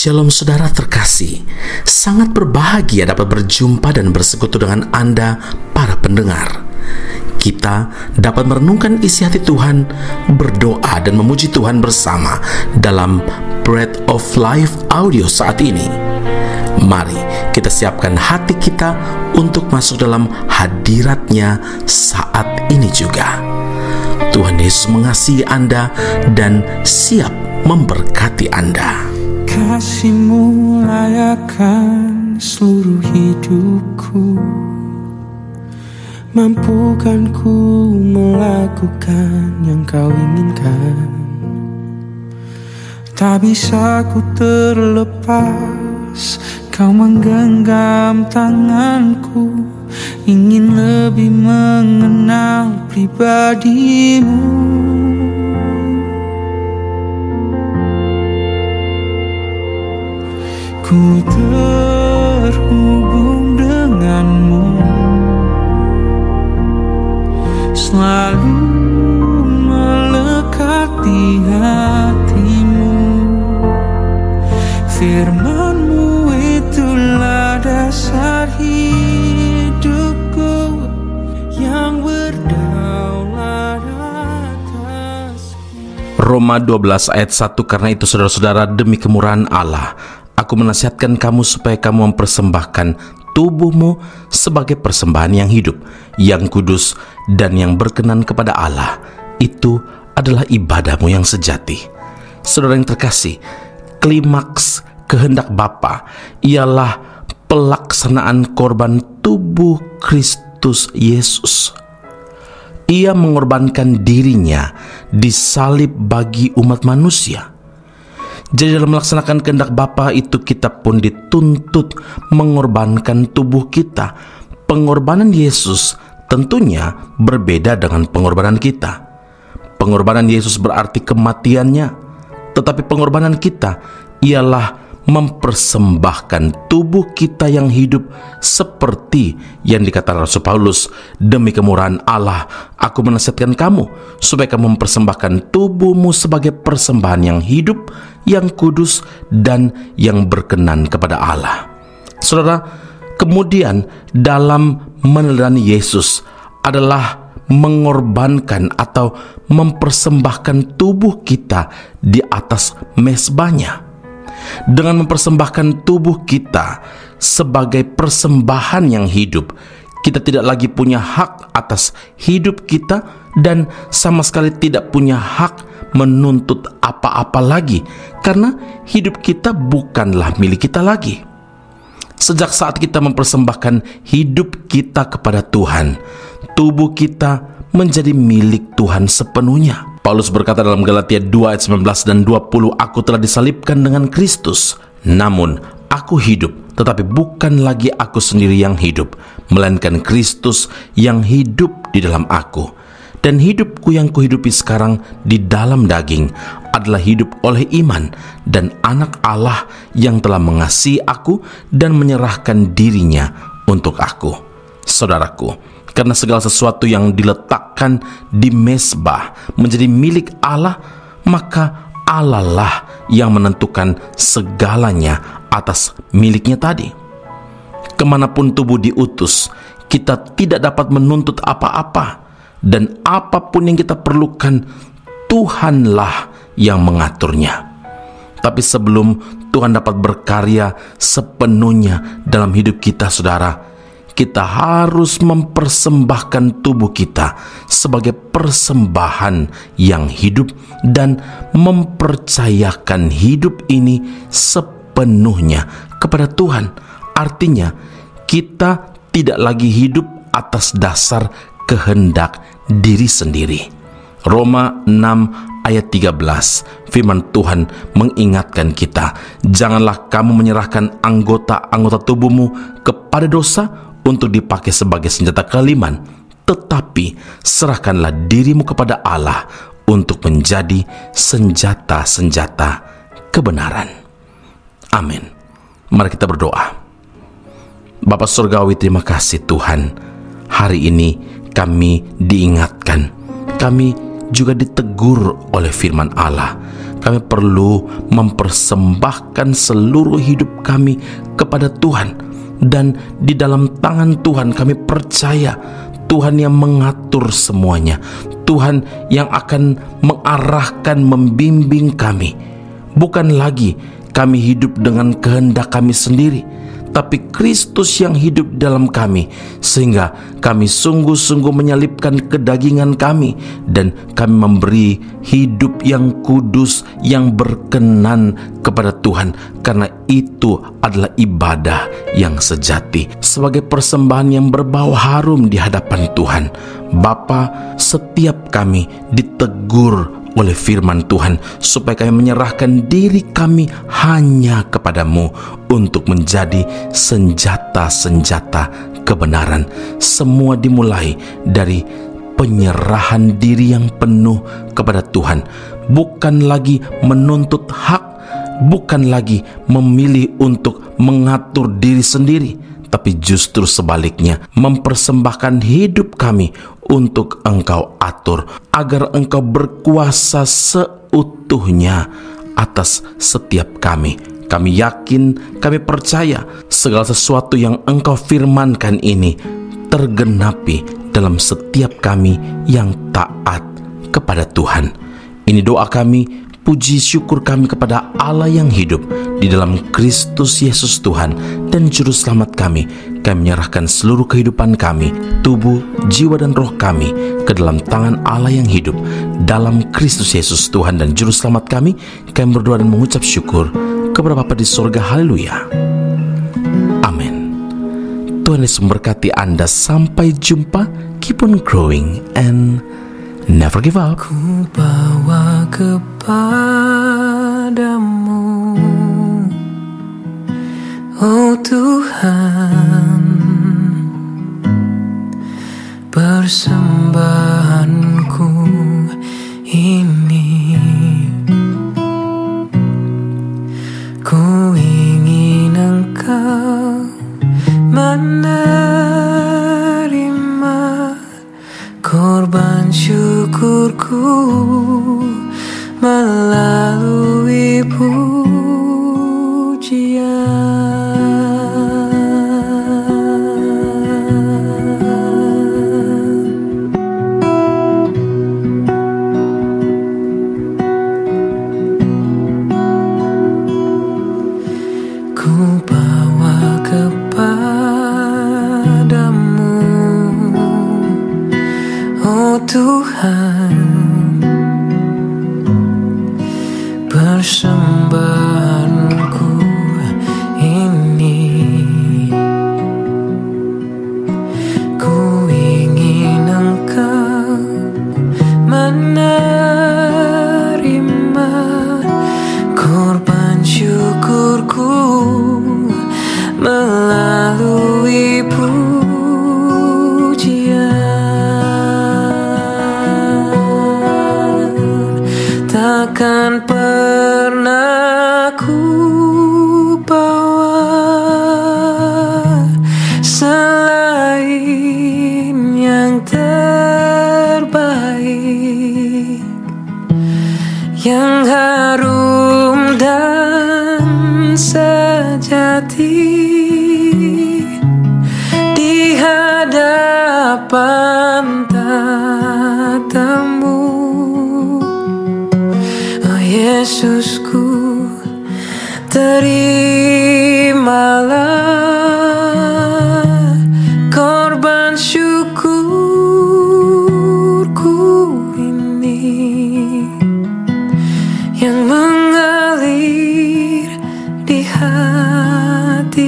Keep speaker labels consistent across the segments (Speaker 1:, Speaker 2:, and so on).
Speaker 1: Shalom saudara terkasih, sangat berbahagia dapat berjumpa dan bersekutu dengan Anda para pendengar. Kita dapat merenungkan isi hati Tuhan, berdoa dan memuji Tuhan bersama dalam Bread of Life audio saat ini. Mari kita siapkan hati kita untuk masuk dalam hadirat-Nya saat ini juga. Tuhan Yesus mengasihi Anda dan siap memberkati Anda.
Speaker 2: Kasih-Mu layakkan seluruh hidupku, mampukan ku melakukan yang Kau inginkan. Tak bisa ku terlepas, Kau menggenggam tanganku, ingin lebih mengenal pribadi-Mu. Ku terhubung denganmu, selalu melekat di hatimu. Firman-Mu itulah dasar hidupku yang berdaulat atasku.
Speaker 1: Roma 12 ayat 1, karena itu saudara-saudara, demi kemurahan Allah, aku menasihatkan kamu supaya kamu mempersembahkan tubuhmu sebagai persembahan yang hidup, yang kudus, dan yang berkenan kepada Allah. Itu adalah ibadahmu yang sejati. Saudara yang terkasih, klimaks kehendak Bapa ialah pelaksanaan korban tubuh Kristus Yesus. Ia mengorbankan dirinya disalib bagi umat manusia. Jadi dalam melaksanakan kehendak Bapa itu, kita pun dituntut mengorbankan tubuh kita. Pengorbanan Yesus tentunya berbeda dengan pengorbanan kita. Pengorbanan Yesus berarti kematiannya, tetapi pengorbanan kita ialah mempersembahkan tubuh kita yang hidup, seperti yang dikatakan Rasul Paulus, demi kemurahan Allah, aku menasihatkan kamu supaya kamu mempersembahkan tubuhmu sebagai persembahan yang hidup, yang kudus, dan yang berkenan kepada Allah. Saudara, kemudian dalam meneladani Yesus adalah mengorbankan atau mempersembahkan tubuh kita di atas mezbahnya. Dengan mempersembahkan tubuh kita sebagai persembahan yang hidup, kita tidak lagi punya hak atas hidup kita dan sama sekali tidak punya hak menuntut apa-apa lagi, karena hidup kita bukanlah milik kita lagi. Sejak saat kita mempersembahkan hidup kita kepada Tuhan, tubuh kita menjadi milik Tuhan sepenuhnya. Paulus berkata dalam Galatia 2 ayat 19 dan 20, aku telah disalibkan dengan Kristus, namun aku hidup, tetapi bukan lagi aku sendiri yang hidup, melainkan Kristus yang hidup di dalam aku. Dan hidupku yang kuhidupi sekarang di dalam daging adalah hidup oleh iman dan Anak Allah yang telah mengasihi aku dan menyerahkan dirinya untuk aku. Saudaraku, karena segala sesuatu yang diletakkan di mezbah menjadi milik Allah, maka Allah lah yang menentukan segalanya atas miliknya tadi. Kemanapun tubuh diutus, kita tidak dapat menuntut apa-apa, dan apapun yang kita perlukan, Tuhanlah yang mengaturnya. Tapi sebelum Tuhan dapat berkarya sepenuhnya dalam hidup kita, saudara, kita harus mempersembahkan tubuh kita sebagai persembahan yang hidup dan mempercayakan hidup ini sepenuhnya kepada Tuhan. Artinya, kita tidak lagi hidup atas dasar kehendak diri sendiri. Roma 6 ayat 13, firman Tuhan mengingatkan kita, janganlah kamu menyerahkan anggota-anggota tubuhmu kepada dosa untuk dipakai sebagai senjata kezaliman, tetapi serahkanlah dirimu kepada Allah untuk menjadi senjata-senjata kebenaran. Amin. Mari kita berdoa. Bapa Surgawi, terima kasih Tuhan. Hari ini kami diingatkan, kami juga ditegur oleh firman Allah. Kami perlu mempersembahkan seluruh hidup kami kepada Tuhan, dan di dalam tangan Tuhan kami percaya Tuhan yang mengatur semuanya, Tuhan yang akan mengarahkan, membimbing kami. Bukan lagi kami hidup dengan kehendak kami sendiri, tapi Kristus yang hidup dalam kami, sehingga kami sungguh-sungguh menyalipkan kedagingan kami, dan kami memberi hidup yang kudus, yang berkenan kepada Tuhan, karena itu adalah ibadah yang sejati, sebagai persembahan yang berbau harum di hadapan Tuhan. Bapa, setiap kami ditegur oleh firman Tuhan, supaya kami menyerahkan diri kami hanya kepadamu untuk menjadi senjata-senjata kebenaran. Semua dimulai dari penyerahan diri yang penuh kepada Tuhan, bukan lagi menuntut hak, bukan lagi memilih untuk mengatur diri sendiri, tapi justru sebaliknya, mempersembahkan hidup kami untuk Engkau atur, agar Engkau berkuasa seutuhnya atas setiap kami. Kami yakin, kami percaya segala sesuatu yang Engkau firmankan ini tergenapi dalam setiap kami yang taat kepada Tuhan. Ini doa kami, puji syukur kami kepada Allah yang hidup di dalam Kristus Yesus Tuhan dan Juru Selamat kami. Kami menyerahkan seluruh kehidupan kami, tubuh, jiwa, dan roh kami ke dalam tangan Allah yang hidup dalam Kristus Yesus Tuhan dan Juru Selamat kami. Kami berdoa dan mengucap syukur kepada Bapa di sorga. Haleluya. Amin. Tuhan Yesus memberkati Anda. Sampai jumpa. Keep on growing and never give up.
Speaker 2: Ku bawa kepadamu, oh Tuhan, persembahanku ini. Ku ingin Engkau menerima korban syukurku melalui Tuhan, persembahanku ini. Ku ingin Engkau menerima korban syukurku melalui takkan pernah ku bawa selain yang terbaik, yang harum dan sejati di hadapan tatamu. Yesusku, terimalah korban syukurku ini yang mengalir di hatiku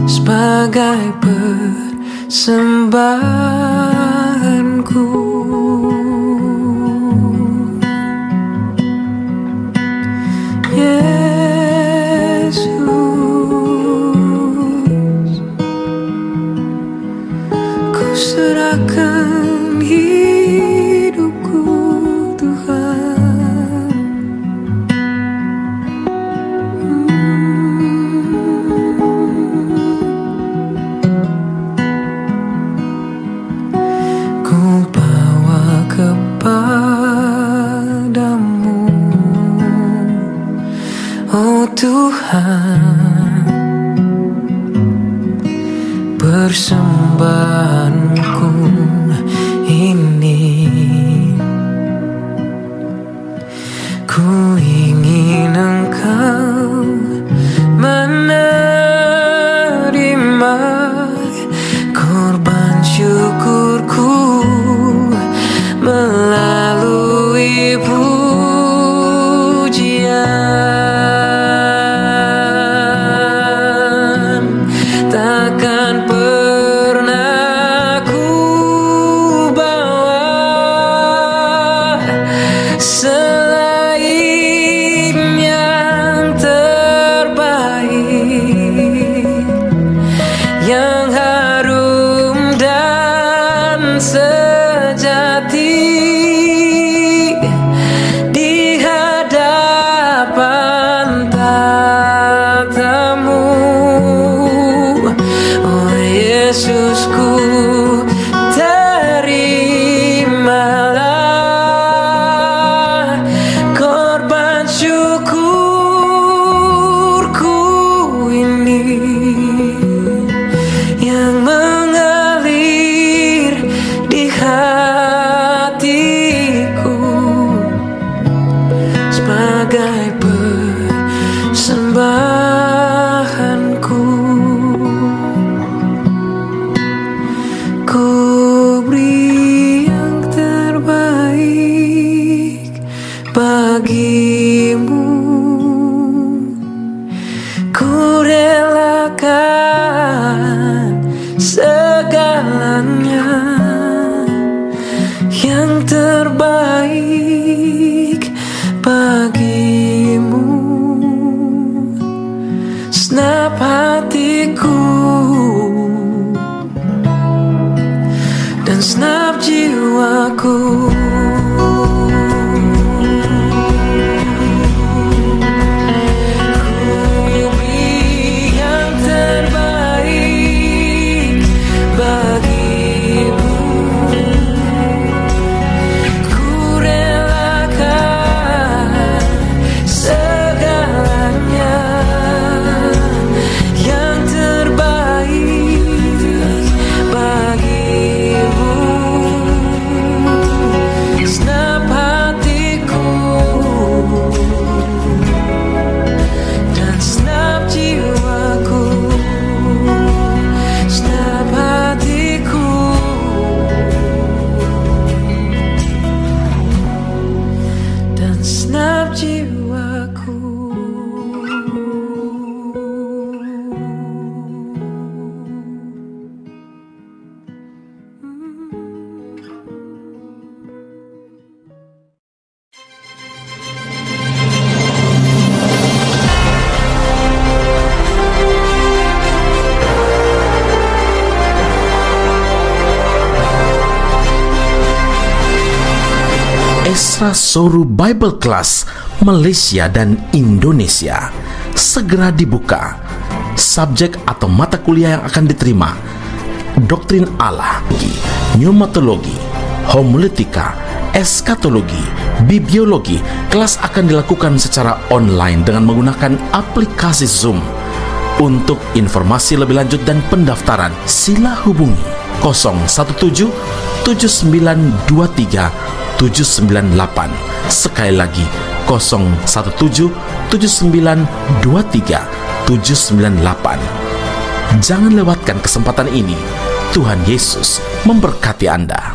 Speaker 2: sebagai persembahanku. Tuhan, persembahanku ini. Ku ingin Engkau menerima korban syukurku melalui pujian. Takkan pernah ku bawa selain yang terbaik, yang harum dan sejati di hadapan tatamu. Oh Yesusku, terimalah korban syukurku ini yang mengalir di hatiku sebagai persembahanku. Ku beri yang terbaik bagimu. Ku relakan segalanya, yang terbaik bagimu. Senap hatiku dan senap jiwaku.
Speaker 1: Esra Soru Bible Class Malaysia dan Indonesia segera dibuka. Subjek atau mata kuliah yang akan diterima: Doktrin Allah, Pneumatologi, Homiletika, Eskatologi, Bibliologi. Kelas akan dilakukan secara online dengan menggunakan aplikasi Zoom. Untuk informasi lebih lanjut dan pendaftaran, sila hubungi 017 7923 798. Sekali lagi 017 7923 798. Jangan lewatkan kesempatan ini. Tuhan Yesus memberkati Anda.